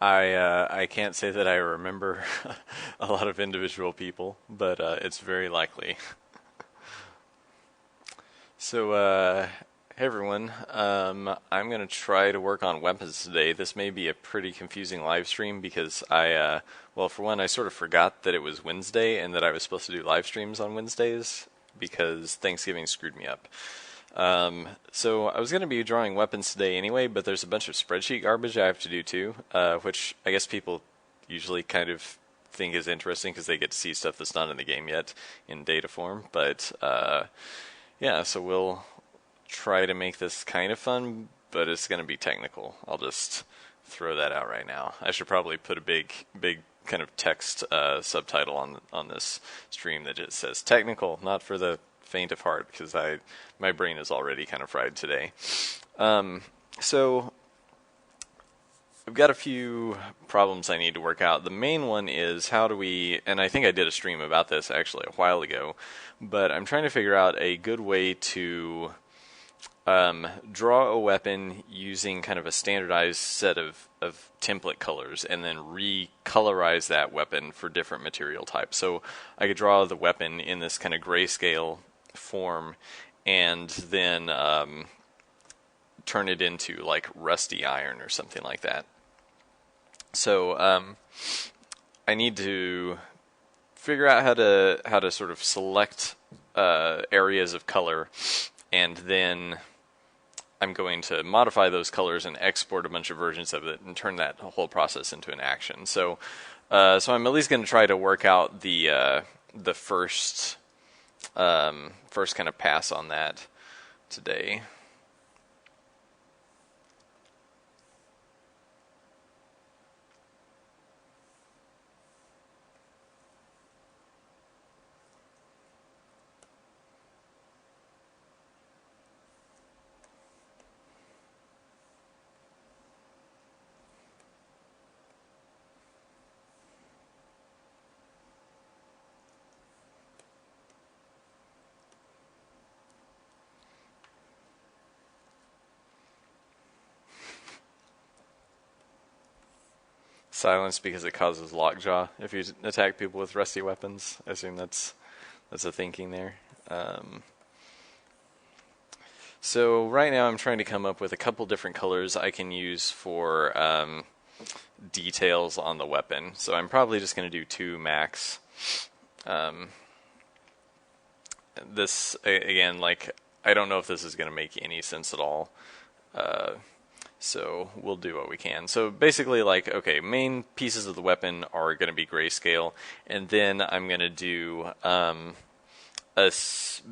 I can't say that I remember a lot of individual people, but it's very likely. So, hey everyone. I'm gonna try to work on weapons today. This may be a pretty confusing live stream because well, for one, I sort of forgot that it was Wednesday and that I was supposed to do live streams on Wednesdays because Thanksgiving screwed me up. So I was going to be drawing weapons today anyway, but there's a bunch of spreadsheet garbage I have to do too, which I guess people usually kind of think is interesting because they get to see stuff that's not in the game yet in data form. But yeah, so we'll try to make this kind of fun, but it's going to be technical. I'll just throw that out right now. I should probably put a big kind of text subtitle on this stream that just says technical, not for the faint of heart, because my brain is already kind of fried today. So I've got a few problems I need to work out. The main one is how do we, and I think I did a stream about this actually a while ago, but I'm trying to figure out a good way to draw a weapon using kind of a standardized set of template colors and then recolorize that weapon for different material types. So I could draw the weapon in this kind of grayscale form and then turn it into like rusty iron or something like that. So I need to figure out how to sort of select areas of color, and then I'm going to modify those colors and export a bunch of versions of it and turn that whole process into an action. So I'm at least going to try to work out the first kind of pass on that today. Silence because it causes lockjaw if you attack people with rusty weapons. I assume that's the thinking there. So right now I'm trying to come up with a couple different colors I can use for details on the weapon. So I'm probably just going to do 2 max. This, again, like, I don't know if this is going to make any sense at all. So we'll do what we can. So basically, like, okay, main pieces of the weapon are going to be grayscale, and then I'm going to do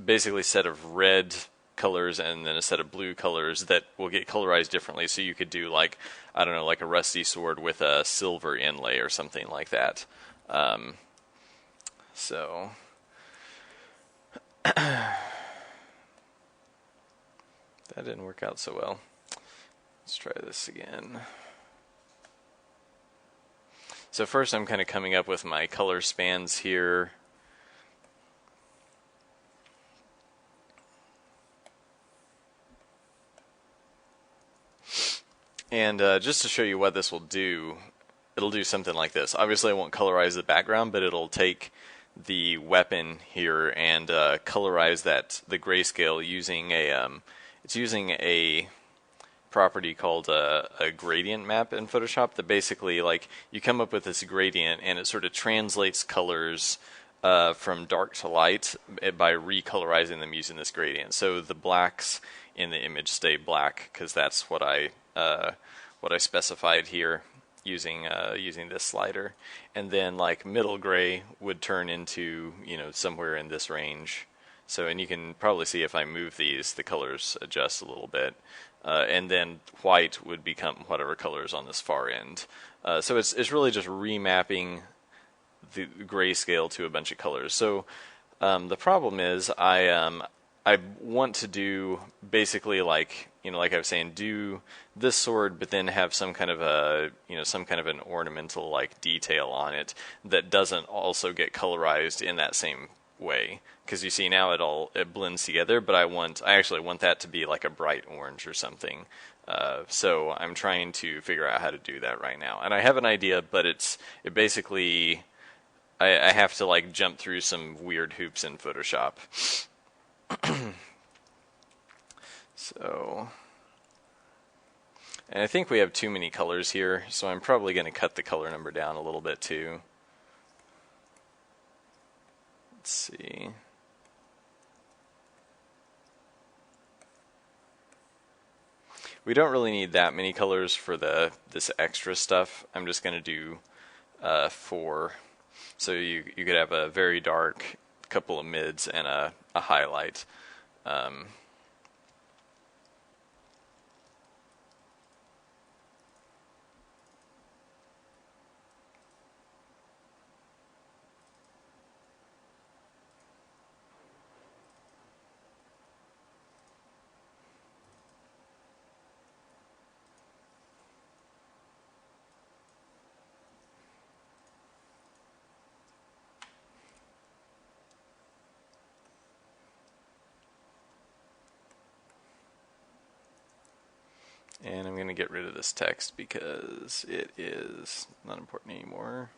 basically set of red colors and then a set of blue colors that will get colorized differently. So you could do, like, I don't know, like a rusty sword with a silver inlay or something like that. So that didn't work out so well. Let's try this again. So first I'm kind of coming up with my color spans here. And just to show you what this will do, it'll do something like this. Obviously I won't colorize the background, but it'll take the weapon here and colorize the grayscale using a property called a gradient map in Photoshop that basically, like, you come up with this gradient and it sort of translates colors from dark to light by recolorizing them using this gradient. So the blacks in the image stay black because that's what I specified here using this slider, and then like middle gray would turn into, you know, somewhere in this range. So, and you can probably see if I move these, the colors adjust a little bit. And then white would become whatever color is on this far end. So it's really just remapping the grayscale to a bunch of colors. So the problem is I want to do basically, like, you know, like I was saying, do this sword, but then have some kind of an ornamental like detail on it that doesn't also get colorized in that same way, because you see now it blends together, but I actually want that to be like a bright orange or something, So I'm trying to figure out how to do that right now, and I have an idea, but it basically I have to like jump through some weird hoops in Photoshop. So, and I think we have too many colors here, so I'm probably going to cut the color number down a little bit too. Let's see. We don't really need that many colors for this extra stuff. I'm just going to do 4. So you could have a very dark, couple of mids, and a highlight. And I'm going to get rid of this text because it is not important anymore.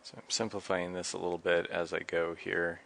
So I'm simplifying this a little bit as I go here.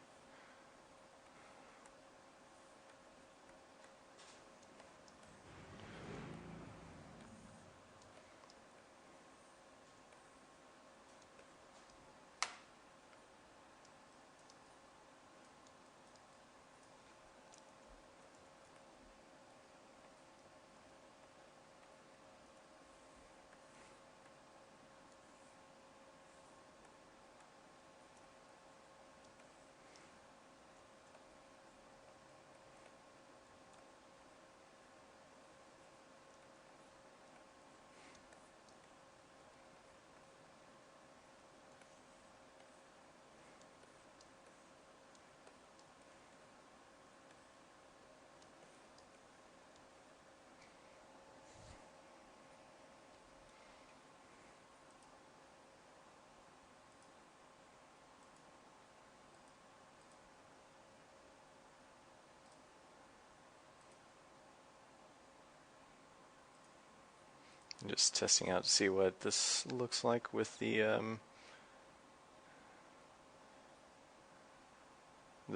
I'm just testing out to see what this looks like with the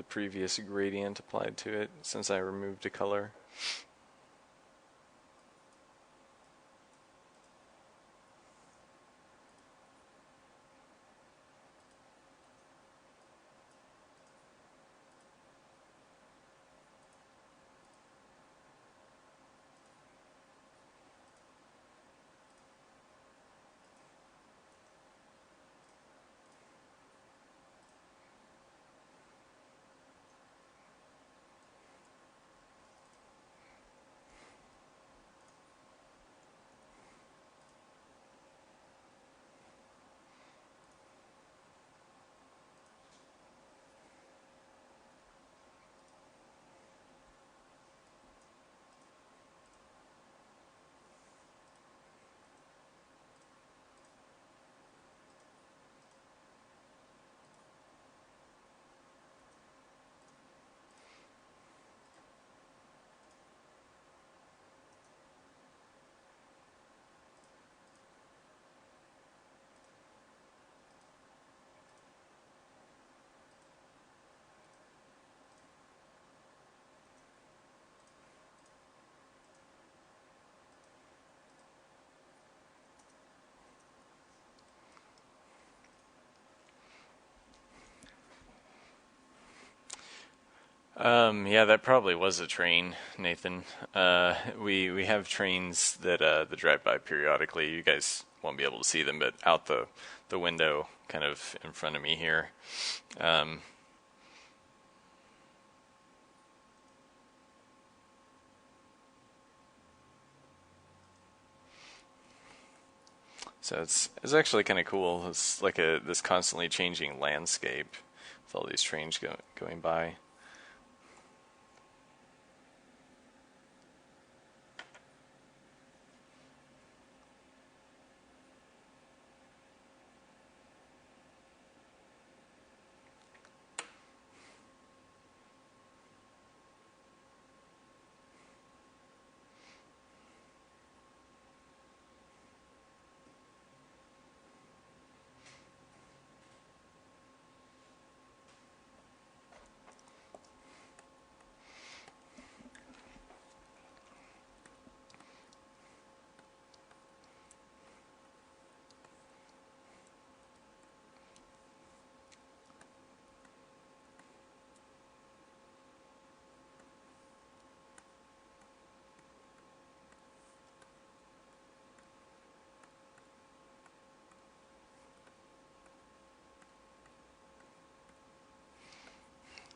previous gradient applied to it since I removed a color. Yeah, that probably was a train, Nathan. We have trains that drive by periodically. You guys won't be able to see them, but out the window, kind of in front of me here. Um, so it's actually kind of cool. It's like this constantly changing landscape with all these trains going by.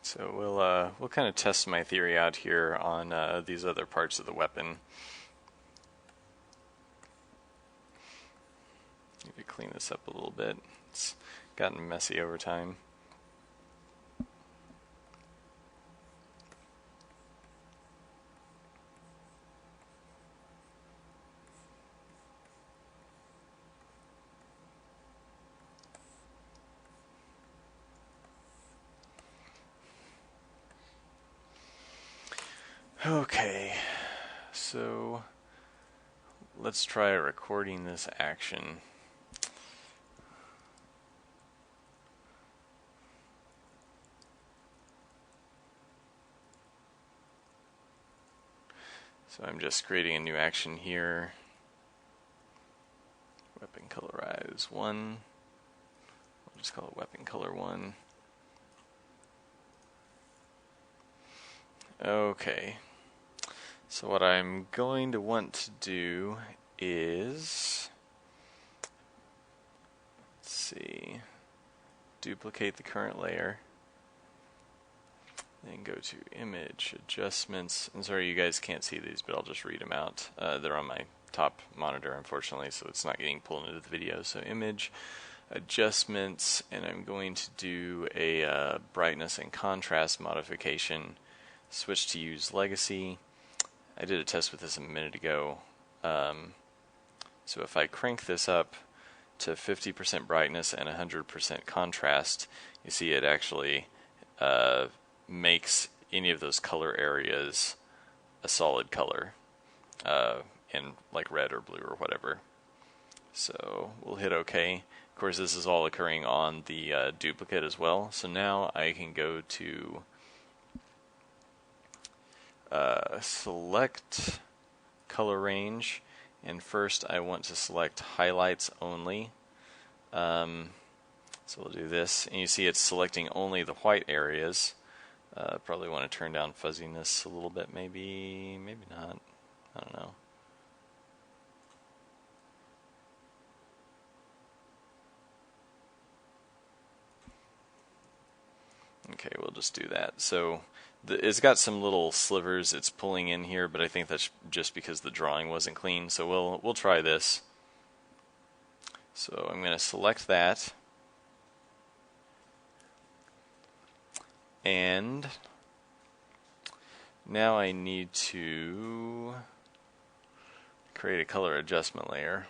So we'll kind of test my theory out here on these other parts of the weapon. Need to clean this up a little bit. It's gotten messy over time. Okay, so let's try recording this action. So I'm just creating a new action here. Weapon colorize 1. We'll just call it weapon color 1. Okay. So what I'm going to want to do is, let's see, duplicate the current layer, then go to image adjustments. I'm sorry you guys can't see these, but I'll just read them out. They're on my top monitor, unfortunately, so it's not getting pulled into the video. So image adjustments, and I'm going to do a brightness and contrast modification. Switch to use legacy. I did a test with this a minute ago. So if I crank this up to 50% brightness and 100% contrast, you see it actually makes any of those color areas a solid color in like red or blue or whatever. So we'll hit OK. Of course, this is all occurring on the duplicate as well. So now I can go to select color range, and first I want to select highlights only. So we'll do this, and you see it's selecting only the white areas. Probably want to turn down fuzziness a little bit, maybe not. I don't know. Okay, we'll just do that. So it's got some little slivers it's pulling in here, but I think that's just because the drawing wasn't clean. So we'll try this. So I'm going to select that, and now I need to create a color adjustment layer.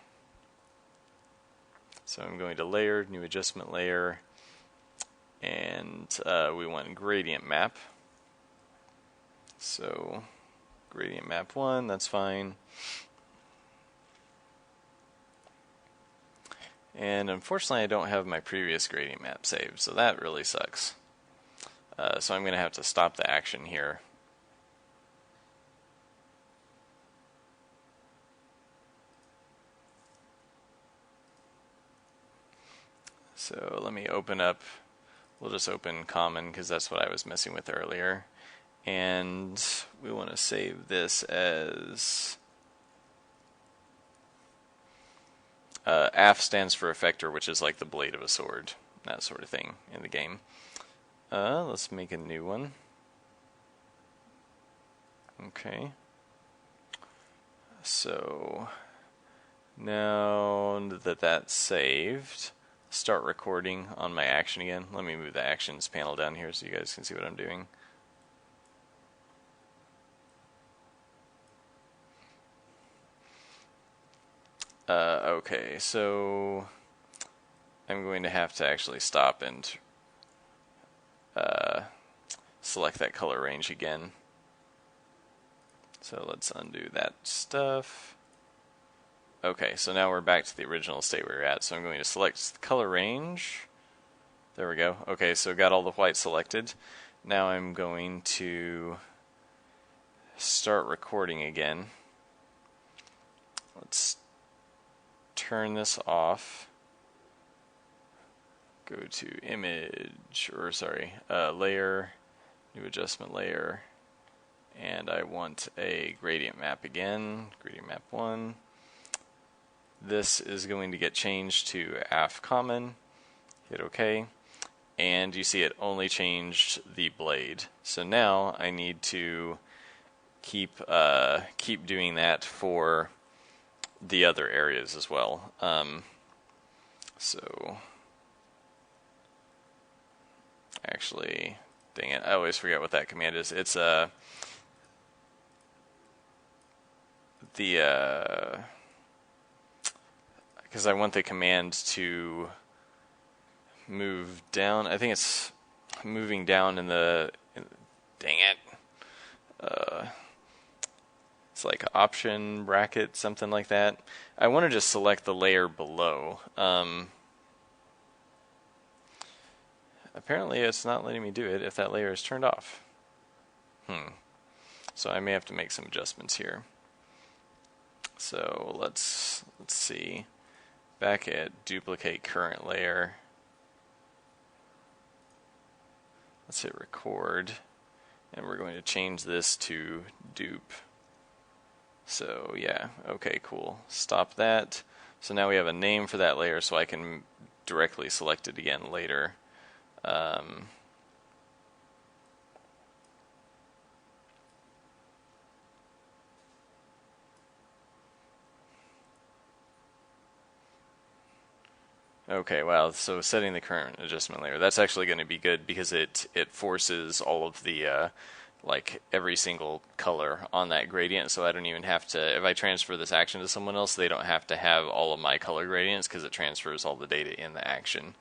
So I'm going to layer, new adjustment layer, and we want gradient map. So gradient map 1, that's fine. And unfortunately I don't have my previous gradient map saved, so that really sucks. So I'm going to have to stop the action here. So let me open up, we'll just open common because that's what I was messing with earlier. and we want to save this as AF stands for effector, which is like the blade of a sword, that sort of thing in the game. Let's make a new one. Okay. So now that that's saved, start recording on my action again. Let me move the actions panel down here so you guys can see what I'm doing. Okay, so I'm going to have to actually stop and select that color range again. So let's undo that stuff. Okay, so now we're back to the original state we were at. So I'm going to select the color range. There we go. Okay, so got all the white selected. Now I'm going to start recording again. Let's turn this off. Go to image, or sorry, layer, new adjustment layer. And I want a gradient map again, gradient map 1. This is going to get changed to AF common. Hit OK. And you see it only changed the blade. So now I need to keep doing that for the other areas as well. So actually, dang it, I always forget what that command is. It's because I want the command to move down. I think it's moving down dang it. It's like option bracket, something like that. I want to just select the layer below. Apparently it's not letting me do it if that layer is turned off. So I may have to make some adjustments here. So let's see. Back at duplicate current layer. Let's hit record, and we're going to change this to dupe. So yeah, okay, cool. Stop that. So now we have a name for that layer, so I can directly select it again later. Okay, wow, so setting the current adjustment layer, that's actually going to be good because it forces all of the, like, every single color on that gradient, so I don't even have to, if I transfer this action to someone else, they don't have to have all of my color gradients because it transfers all the data in the action.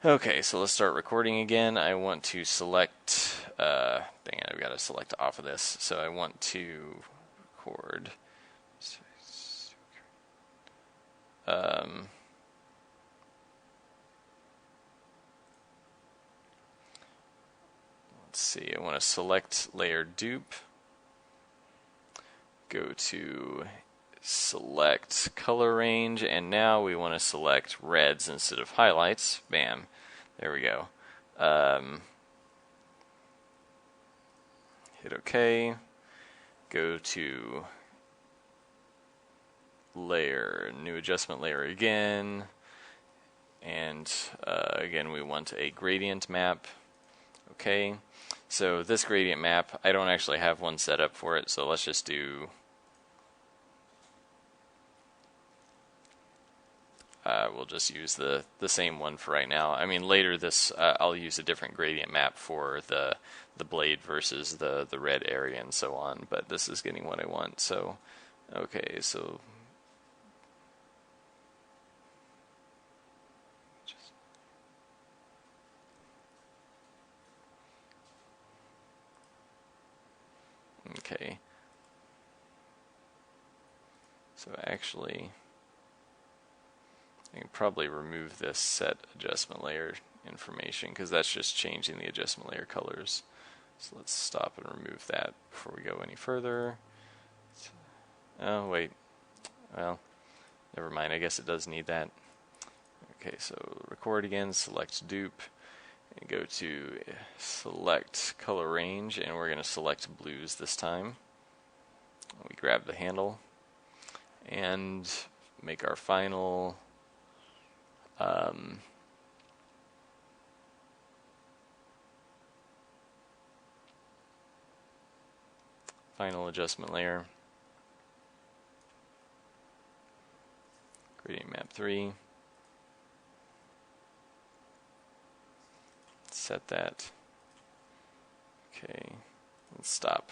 Okay, so let's start recording again. I want to select, dang it, I've got to select off of this, so I want to record. Let's see, I want to select layer dupe, go to select color range, and now we want to select reds instead of highlights. Bam, there we go. Hit OK, go to layer, new adjustment layer again, and again we want a gradient map. Okay, so this gradient map, I don't actually have one set up for it, so let's just do we'll just use the same one for right now. I mean, later this I'll use a different gradient map for the blade versus the red area and so on, but this is getting what I want. So okay, so okay, so actually I can probably remove this set adjustment layer information because that's just changing the adjustment layer colors. So let's stop and remove that before we go any further. Oh wait, well, never mind, I guess it does need that. Okay, so record again, select dupe, Go to select color range, and we're going to select blues this time. We grab the handle and make our final final adjustment layer. Gradient map 3. Set that. Okay, let's stop.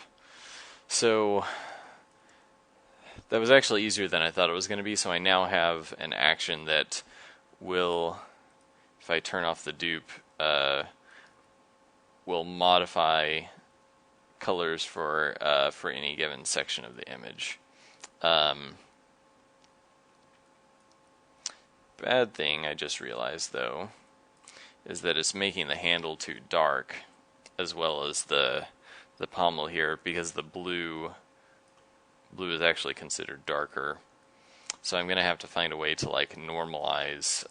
So that was actually easier than I thought it was going to be, so I now have an action that will, if I turn off the dupe, will modify colors for any given section of the image. Bad thing I just realized, though, is that it's making the handle too dark, as well as the pommel here, because the blue is actually considered darker. So I'm going to have to find a way to like normalize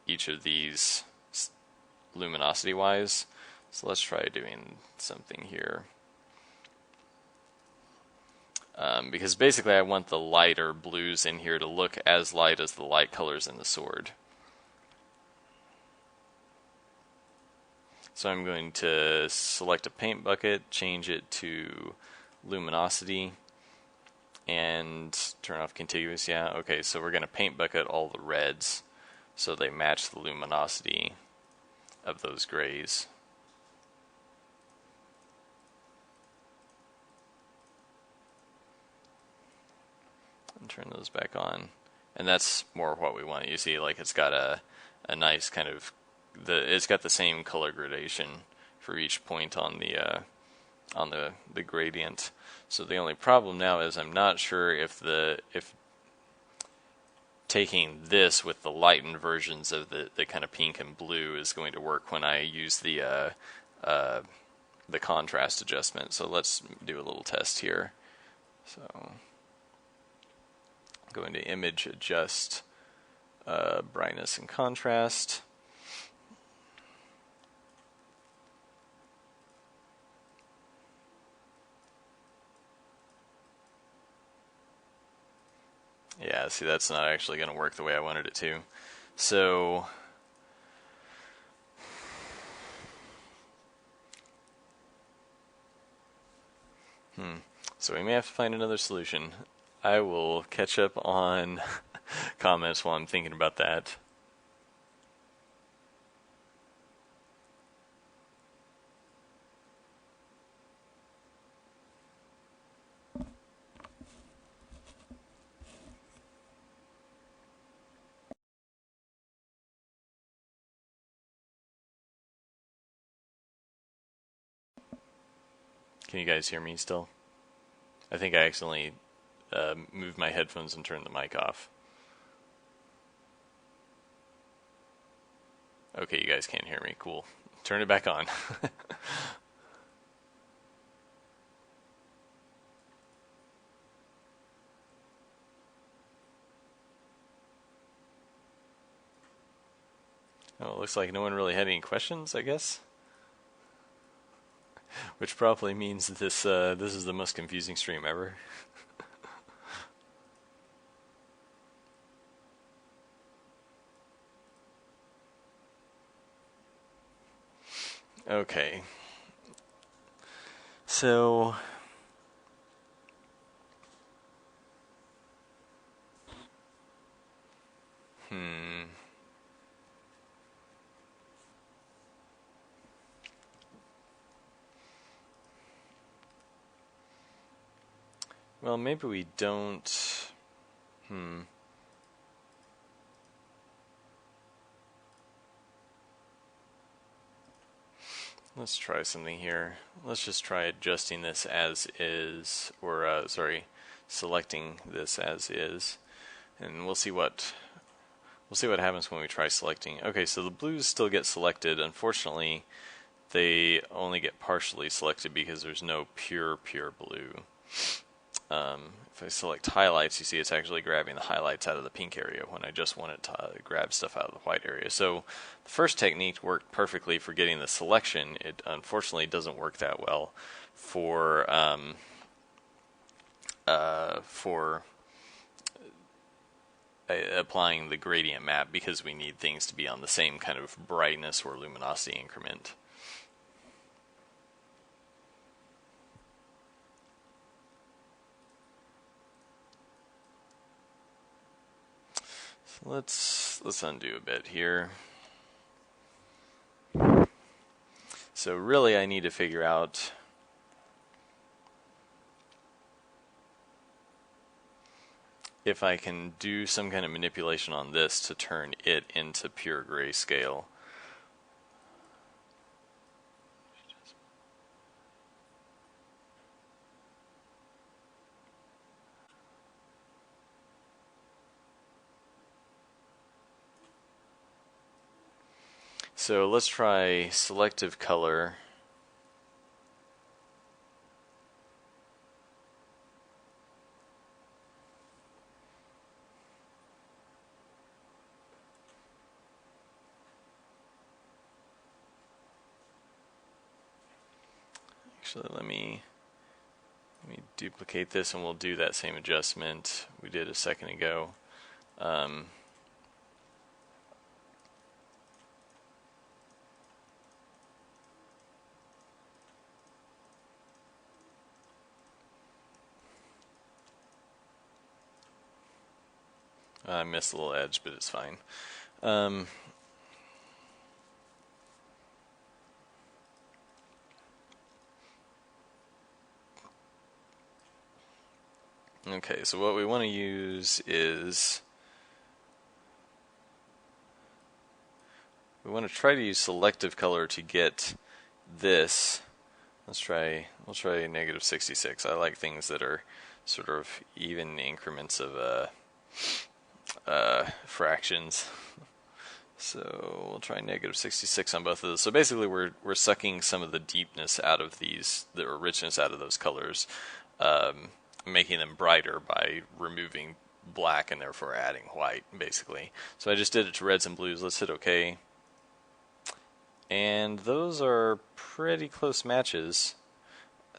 each of these luminosity wise. So let's try doing something here. Because basically I want the lighter blues in here to look as light as the light colors in the sword. So I'm going to select a paint bucket, change it to luminosity, and turn off contiguous. Yeah, okay, so we're going to paint bucket all the reds so they match the luminosity of those grays. And turn those back on. And that's more what we want. You see, like, it's got a nice kind of, it's got the same color gradation for each point on the gradient. So the only problem now is I'm not sure if taking this with the lightened versions of the kind of pink and blue is going to work when I use the contrast adjustment. So let's do a little test here. So go into image, adjust brightness and contrast. Yeah, see, that's not actually going to work the way I wanted it to. So so we may have to find another solution. I will catch up on comments while I'm thinking about that. Can you guys hear me still? I think I accidentally moved my headphones and turned the mic off. Okay, you guys can't hear me. Cool. Turn it back on. Oh, it looks like no one really had any questions, I guess. Which probably means this is the most confusing stream ever. Okay. So well, maybe we don't. Let's try something here. Let's just try adjusting this as is, or selecting this as is, and we'll see what happens when we try selecting. Okay, so the blues still get selected. Unfortunately, they only get partially selected because there's no pure blue. If I select highlights, you see it's actually grabbing the highlights out of the pink area when I just want it to grab stuff out of the white area. So the first technique worked perfectly for getting the selection. It unfortunately doesn't work that well for applying the gradient map, because we need things to be on the same kind of brightness or luminosity increment. So let's undo a bit here. So really I need to figure out if I can do some kind of manipulation on this to turn it into pure grayscale. So let's try selective color. Actually, let me duplicate this and we'll do that same adjustment we did a second ago. I missed a little edge, but it's fine. Okay, so what we want to use is we want to try to use selective color to get this. We'll try -66. I like things that are sort of even increments of fractions. So we'll try -66 on both of those. So basically we're sucking some of the deepness out of these, or richness out of those colors, making them brighter by removing black and therefore adding white, basically. So I just did it to reds and blues. Let's hit OK. And those are pretty close matches.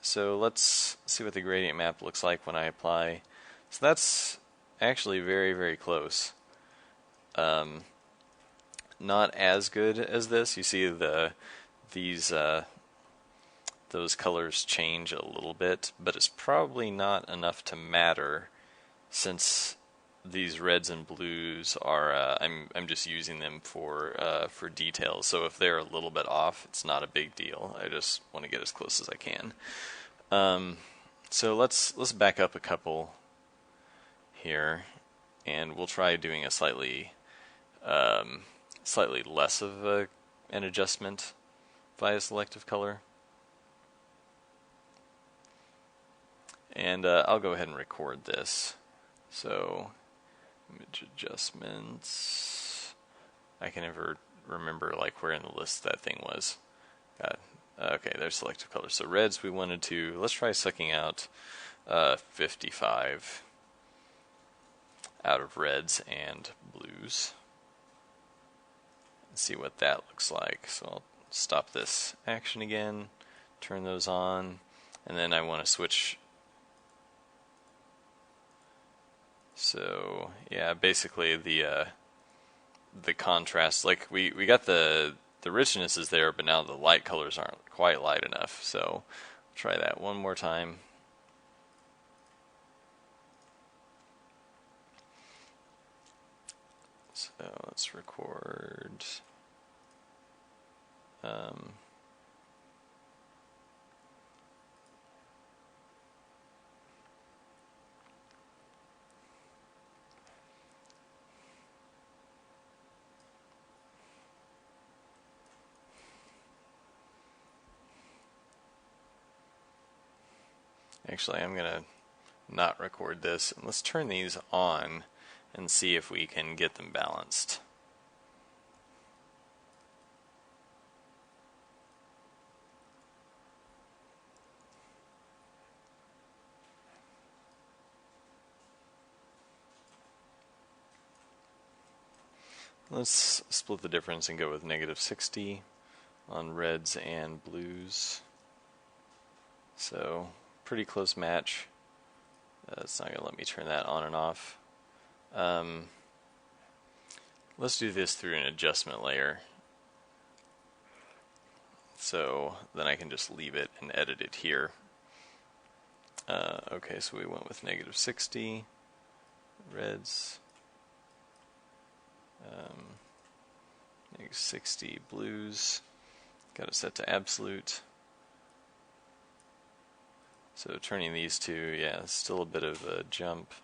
So let's see what the gradient map looks like when I apply. So that's actually very, very close. Not as good as this. You see those colors change a little bit, but it's probably not enough to matter, since these reds and blues are I'm just using them for details. So if they're a little bit off, it's not a big deal. I just want to get as close as I can. So let's back up a couple here, and we'll try doing a slightly less of an adjustment via selective color. And I'll go ahead and record this. So image adjustments. I can never remember like where in the list that thing was. Okay, there's selective color. So reds, we wanted to, let's try sucking out 55 out of reds and blues and see what that looks like. So I'll stop this action again, turn those on, and then I want to switch. So yeah, basically the contrast, like we got the richness is there, but now the light colors aren't quite light enough. So try that one more time. So let's record. Actually, I'm going to not record this. And let's turn these on and see if we can get them balanced. Let's split the difference and go with -60 on reds and blues. So, pretty close match. It's not going to let me turn that on and off. Let's do this through an adjustment layer. So then I can just leave it and edit it here. Okay, so we went with -60 reds, -60 blues. Got it set to absolute. So turning these two, yeah, still a bit of a jump.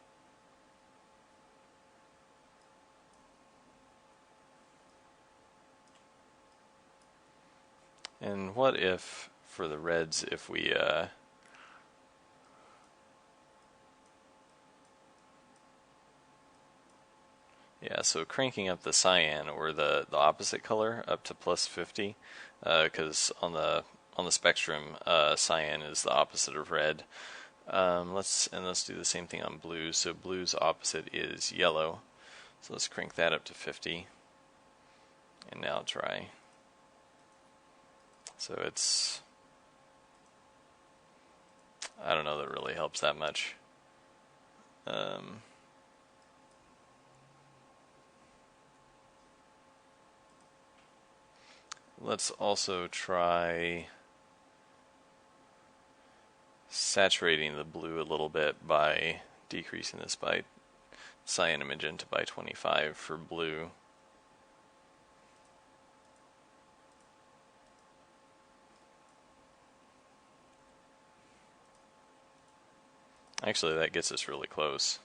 And what if, for the reds, if we yeah, so cranking up the cyan, or the opposite color, up to +50, because on the spectrum, cyan is the opposite of red. Let's do the same thing on blue. So blue's opposite is yellow. So let's crank that up to 50, and now try. So it's, I don't know that really helps that much. Let's also try saturating the blue a little bit by decreasing this by cyan and magenta by 25 for blue. Actually, that gets us really close.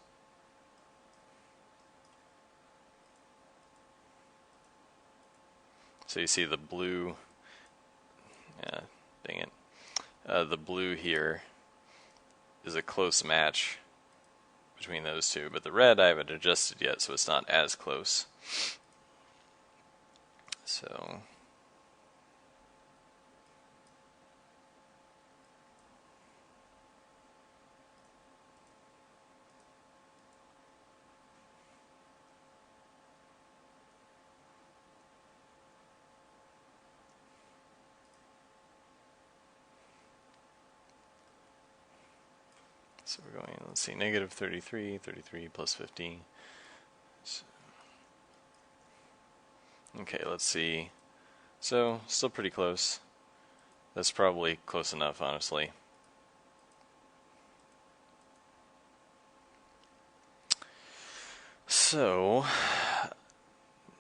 So you see the blue, dang it, the blue here is a close match between those two, but the red I haven't adjusted yet, so it's not as close. So we're going, let's see, -33, 33 plus 50. So, okay, let's see. So, still pretty close. That's probably close enough, honestly. So,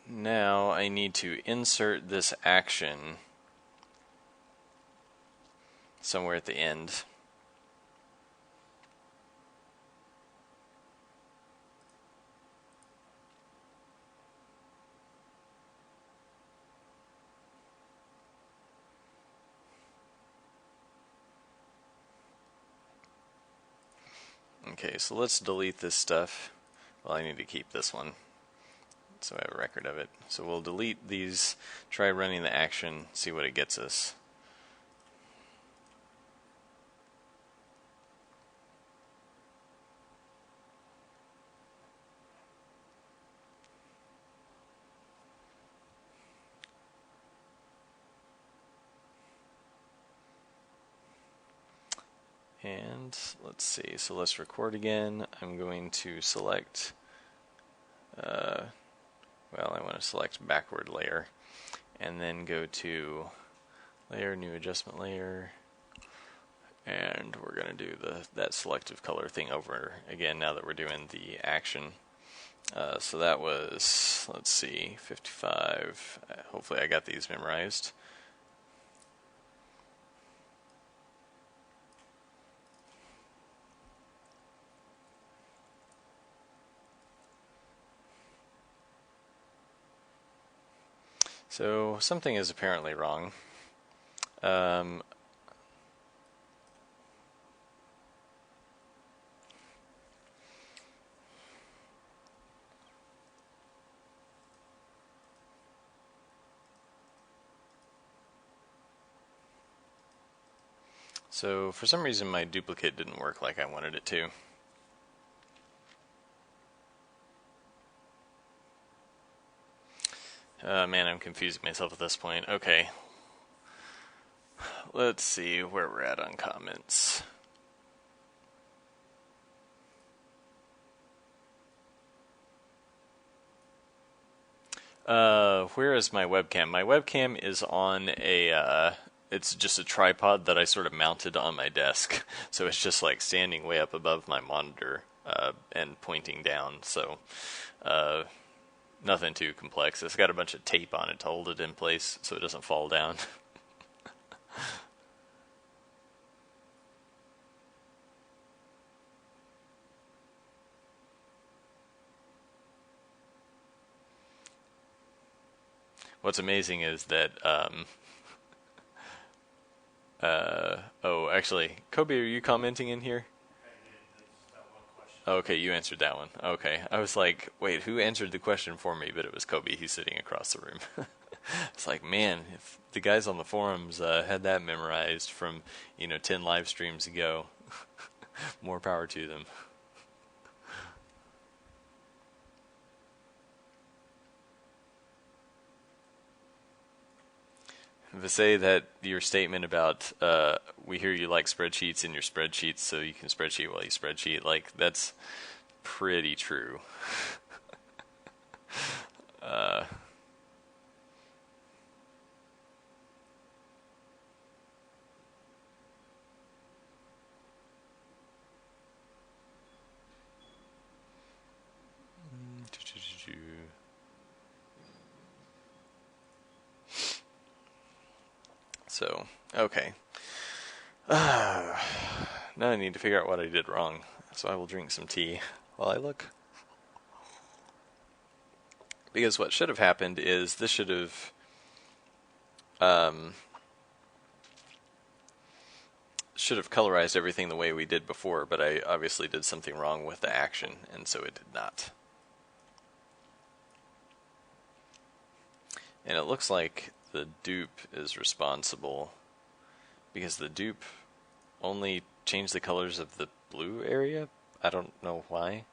now I need to insert this action somewhere at the end. Okay, so let's delete this stuff. Well, I need to keep this one, so I have a record of it. So we'll delete these, try running the action, see what it gets us. And let's see, so let's record again. I'm going to select, well, I want to select backward layer, and then go to layer, new adjustment layer, and we're going to do that selective color thing over again now that we're doing the action. So that was, let's see, 55. Hopefully I got these memorized. So something is apparently wrong. So for some reason my duplicate didn't work like I wanted it to. Man, I'm confusing myself at this point. Okay, let's see where we're at on comments. Where is my webcam? My webcam is on it's just a tripod that I sort of mounted on my desk. So it's just like standing way up above my monitor, and pointing down. So, nothing too complex. It's got a bunch of tape on it to hold it in place so it doesn't fall down. What's amazing is that, oh, actually, Kobe, are you commenting in here? Okay, you answered that one. Okay, I was like, wait, who answered the question for me? But it was Kobe. He's sitting across the room. It's like, man, if the guys on the forums had that memorized from 10 live streams ago, more power to them. To say that your statement about we hear you like spreadsheets in your spreadsheets, so you can spreadsheet while you spreadsheet, like that's pretty true. uh, so, okay. Now I need to figure out what I did wrong, so I will drink some tea while I look. Because what should have happened is this should have colorized everything the way we did before, but I obviously did something wrong with the action, and so it did not. And it looks like the dupe is responsible because the dupe only changed the colors of the blue area. I don't know why.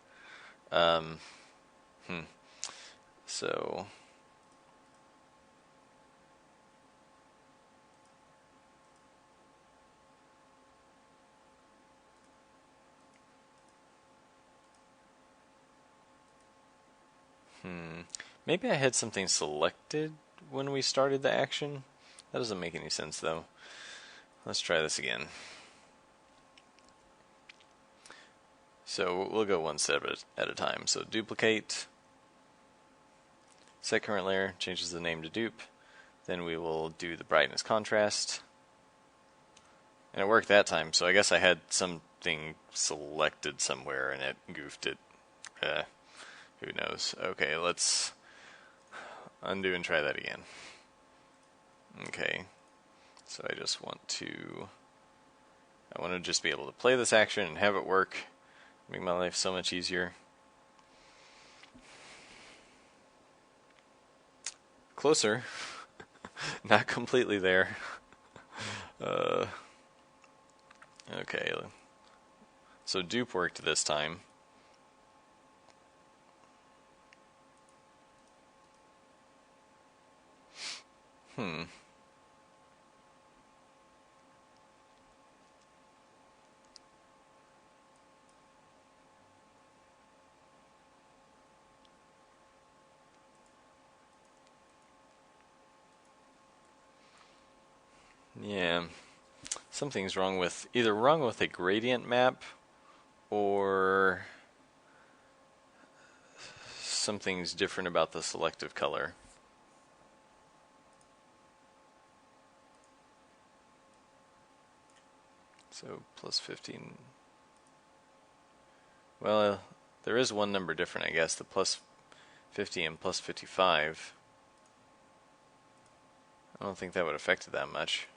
Um, So maybe I had something selected when we started the action. That doesn't make any sense though. Let's try this again. So we'll go one step at a time. So duplicate, set current layer, changes the name to dupe. Then we will do the brightness contrast. And it worked that time, so I guess I had something selected somewhere and it goofed it. Who knows? Okay, let's undo and try that again. Okay, so I want to just be able to play this action and have it work. Make my life so much easier. Closer. Not completely there. Okay. So dupe worked this time. Yeah. Something's wrong with a gradient map or something's different about the selective color. So plus 15. Well, there is one number different, I guess. The plus 50 and plus 55. I don't think that would affect it that much.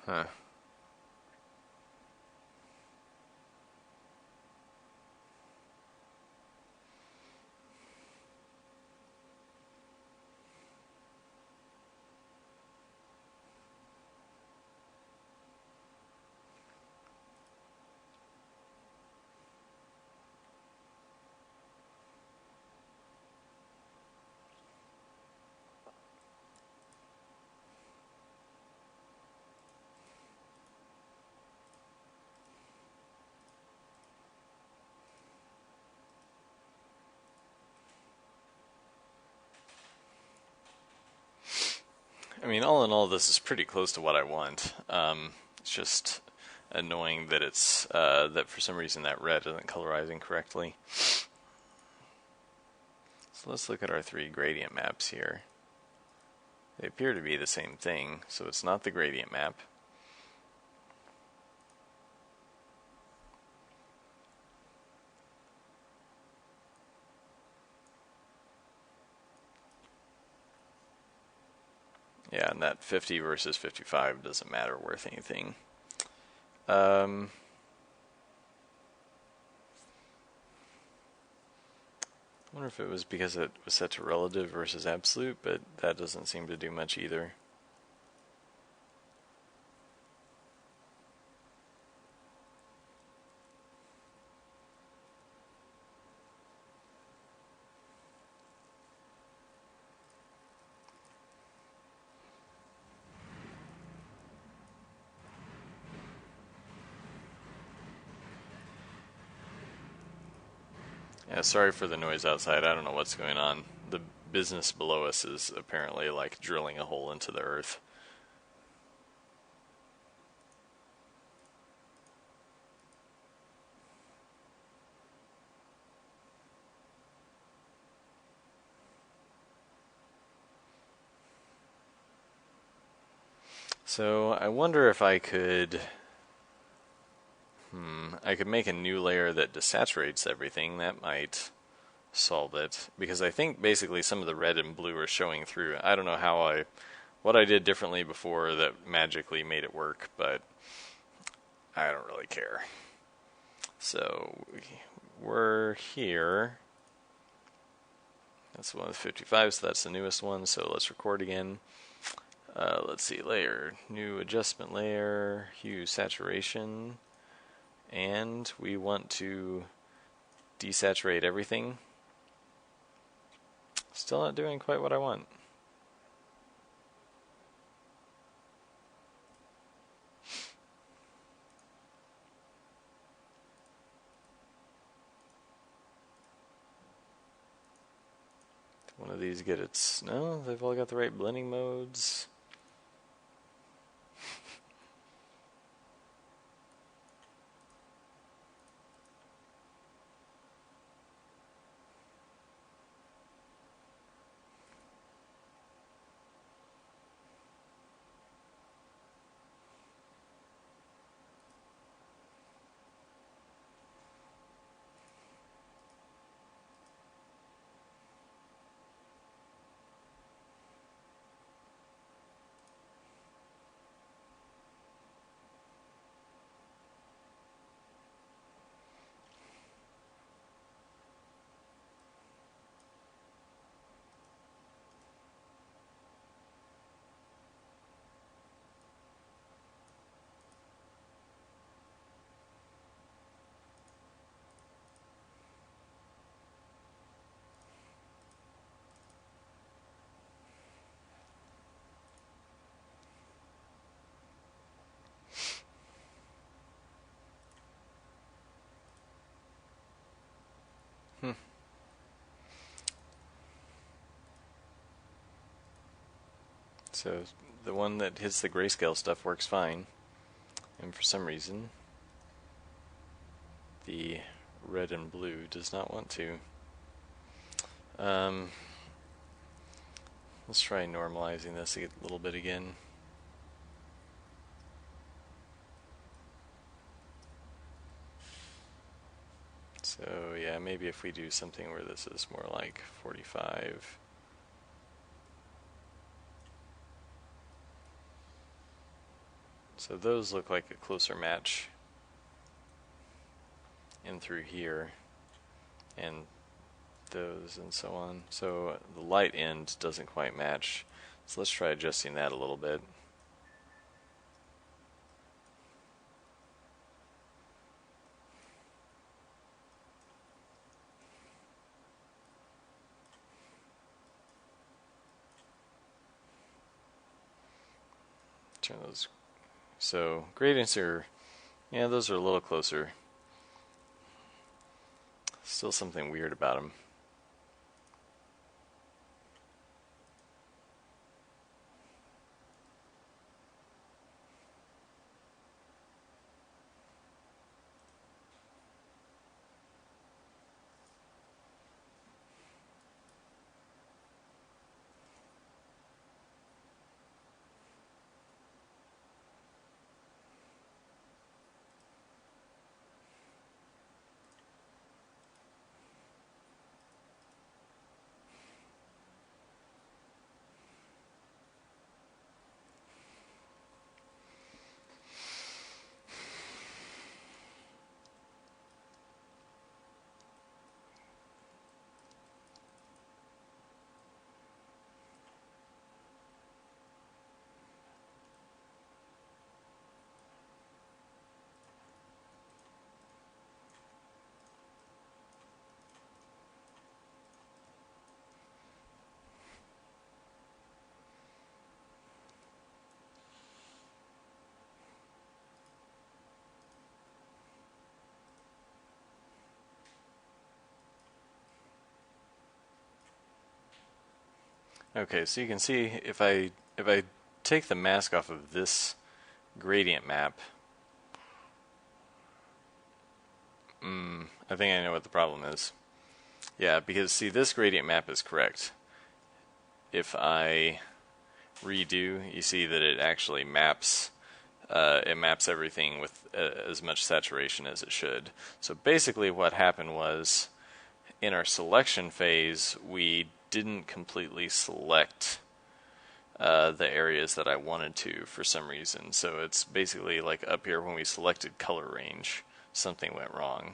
Huh. I mean, all in all, this is pretty close to what I want. It's just annoying that it's that for some reason that red isn't colorizing correctly. So let's look at our three gradient maps here. They appear to be the same thing, so it's not the gradient map. Yeah, and that 50 versus 55 doesn't matter worth anything. I wonder if it was because it was set to relative versus absolute, but that doesn't seem to do much either. Yeah, sorry for the noise outside. I don't know what's going on. The business below us is apparently like drilling a hole into the earth. So I wonder if I could I could make a new layer that desaturates everything. That might solve it, because I think basically some of the red and blue are showing through. I don't know what I did differently before that magically made it work, but I don't really care. So we're here. That's the one with 55, so that's the newest one. So let's record again. Let's see, layer, new adjustment layer, hue, saturation, and we want to desaturate everything. Still not doing quite what I want. One of these get its... No, they've all got the right blending modes. So the one that hits the grayscale stuff works fine, and for some reason the red and blue does not want to. Let's try normalizing this a little bit again. So yeah, maybe if we do something where this is more like 45. So those look like a closer match in through here, and those and so on. So the light end doesn't quite match. So let's try adjusting that a little bit. Turn those. So gradients are, yeah, those are a little closer. Still something weird about them. Okay, so you can see if I take the mask off of this gradient map, I think I know what the problem is. Yeah, because see, this gradient map is correct. If I redo, you see that it actually maps. It maps everything with as much saturation as it should. So basically, what happened was, in our selection phase, we didn't completely select the areas that I wanted to for some reason. So it's basically like up here when we selected color range, something went wrong.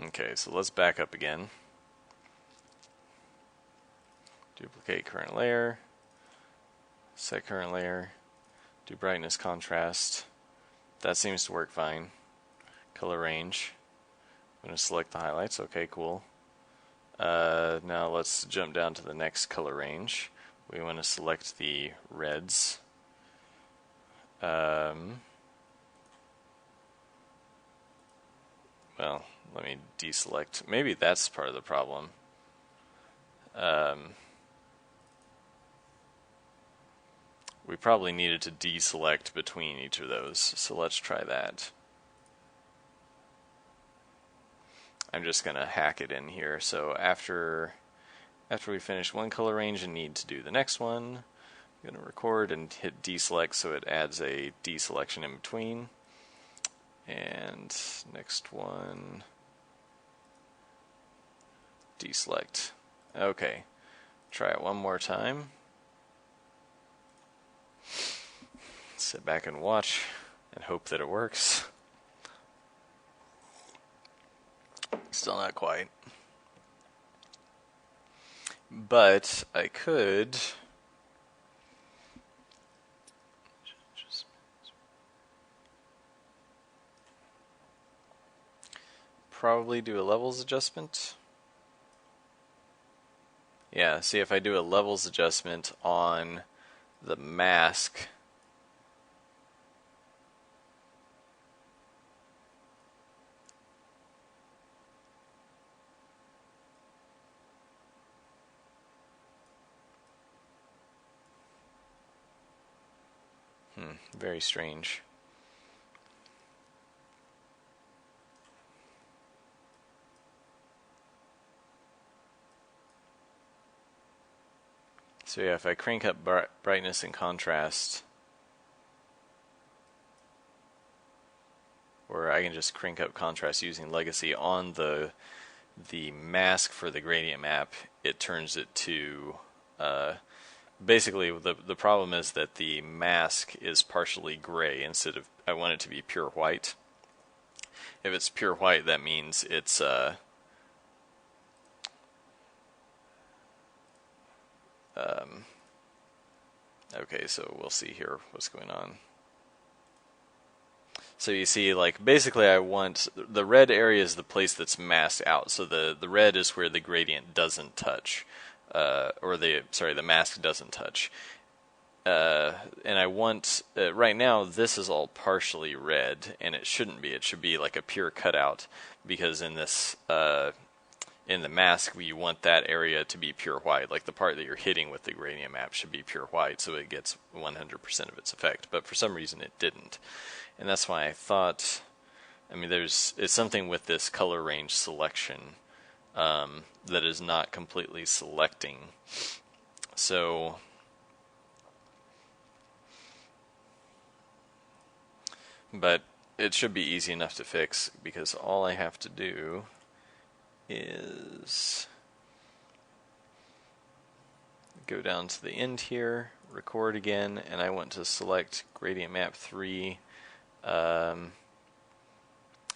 Okay, so let's back up again. Duplicate current layer, set current layer, do brightness contrast. That seems to work fine. Color range. I'm going to select the highlights. Okay, cool. Now let's jump down to the next color range. We want to select the reds. Well, let me deselect. Maybe that's part of the problem. We probably needed to deselect between each of those, so let's try that. I'm just going to hack it in here. So after we finish one color range and need to do the next one, I'm going to record and hit deselect so it adds a deselection in between. And next one, deselect. Okay, try it one more time. Sit back and watch and hope that it works. Still not quite. But I could just probably do a levels adjustment. Yeah, see if I do a levels adjustment on the mask. Very strange. So yeah, if I crank up brightness and contrast, or I can just crank up contrast using Legacy on the mask for the gradient map, it turns it to basically the problem is that the mask is partially gray instead of, I want it to be pure white. If it's pure white, that means it's okay, so we'll see here what's going on. So you see, like, basically I want, the red area is the place that's masked out. So the red is where the gradient doesn't touch, or the mask doesn't touch. And I want, right now this is all partially red, and it shouldn't be. It should be like a pure cutout, because in this, in the mask, you want that area to be pure white. Like the part that you're hitting with the gradient map should be pure white, so it gets 100% of its effect. But for some reason it didn't. And that's why I thought, I mean, it's something with this color range selection that is not completely selecting. So but it should be easy enough to fix, because all I have to do is go down to the end here, record again, and I want to select gradient map 3, and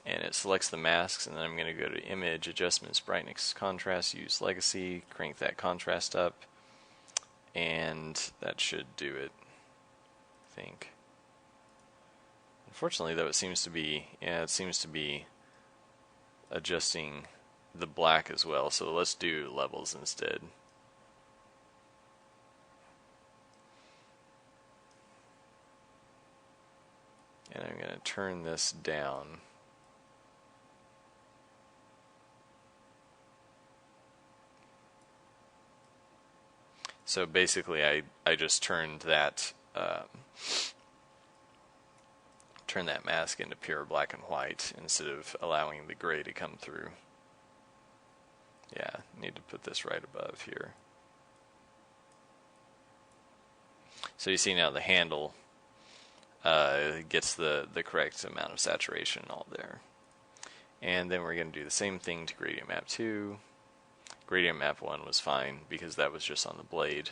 it selects the masks, and then I'm going to go to image, adjustments, brightness, contrast, use Legacy, crank that contrast up, and that should do it, I think. Unfortunately, though, it seems to be adjusting the black as well, so let's do levels instead. And I'm going to turn this down. So basically I just turned that mask into pure black and white instead of allowing the gray to come through. Yeah, need to put this right above here. So you see now the handle gets the correct amount of saturation all there. And then we're going to do the same thing to gradient map 2. Gradient map 1 was fine because that was just on the blade.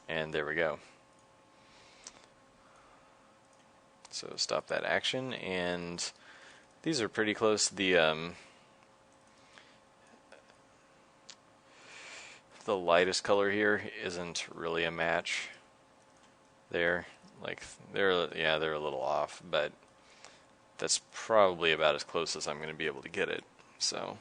And there we go. So stop that action, and these are pretty close. The lightest color here isn't really a match. They're a little off, but that's probably about as close as I'm going to be able to get it. So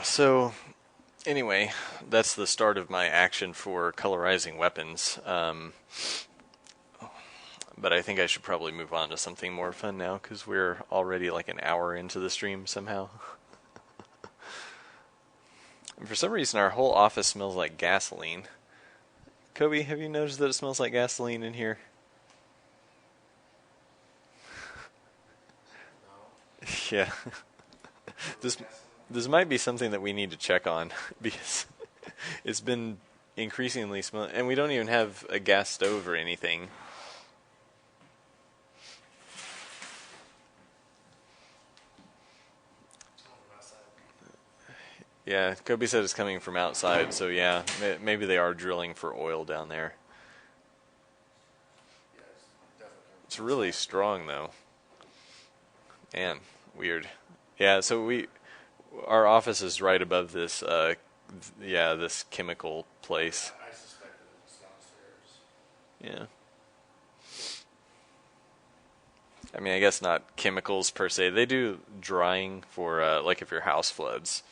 so anyway, that's the start of my action for colorizing weapons. But I think I should probably move on to something more fun now because we're already like an hour into the stream somehow. And for some reason, our whole office smells like gasoline. Kobe, have you noticed that it smells like gasoline in here? No. Yeah. This might be something that we need to check on because it's been increasingly smelling, and we don't even have a gas stove or anything. Yeah, Kobe said it's coming from outside, so yeah, maybe they are drilling for oil down there. It's really strong though. Man, weird. Yeah, so our office is right above this, this chemical place. I suspect that it's downstairs. Yeah. I mean, I guess not chemicals per se. They do drying for, like if your house floods,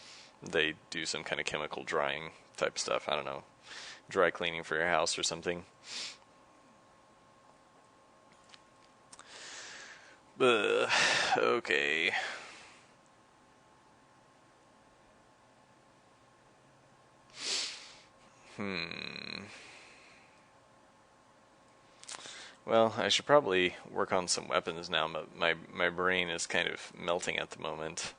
they do some kind of chemical drying type stuff. I don't know. Dry cleaning for your house or something. Okay. Well, I should probably work on some weapons now, but my brain is kind of melting at the moment.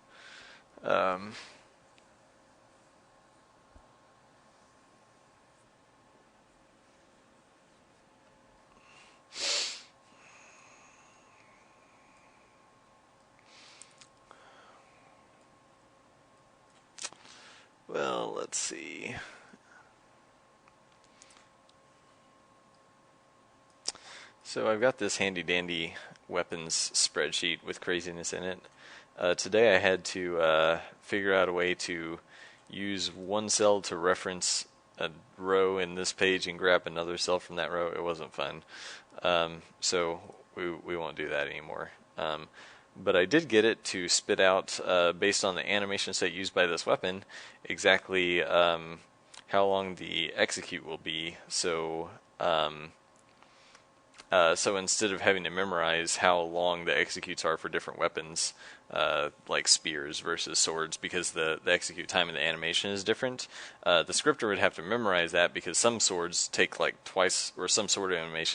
Well, let's see. So I've got this handy dandy weapons spreadsheet with craziness in it. Today I had to figure out a way to use one cell to reference a row in this page and grab another cell from that row. It wasn't fun. So we won't do that anymore. But I did get it to spit out, based on the animation set used by this weapon, exactly how long the execute will be. So instead of having to memorize how long the executes are for different weapons, like spears versus swords, because the execute time in the animation is different, the scripter would have to memorize that because some swords take like twice, or some sword animation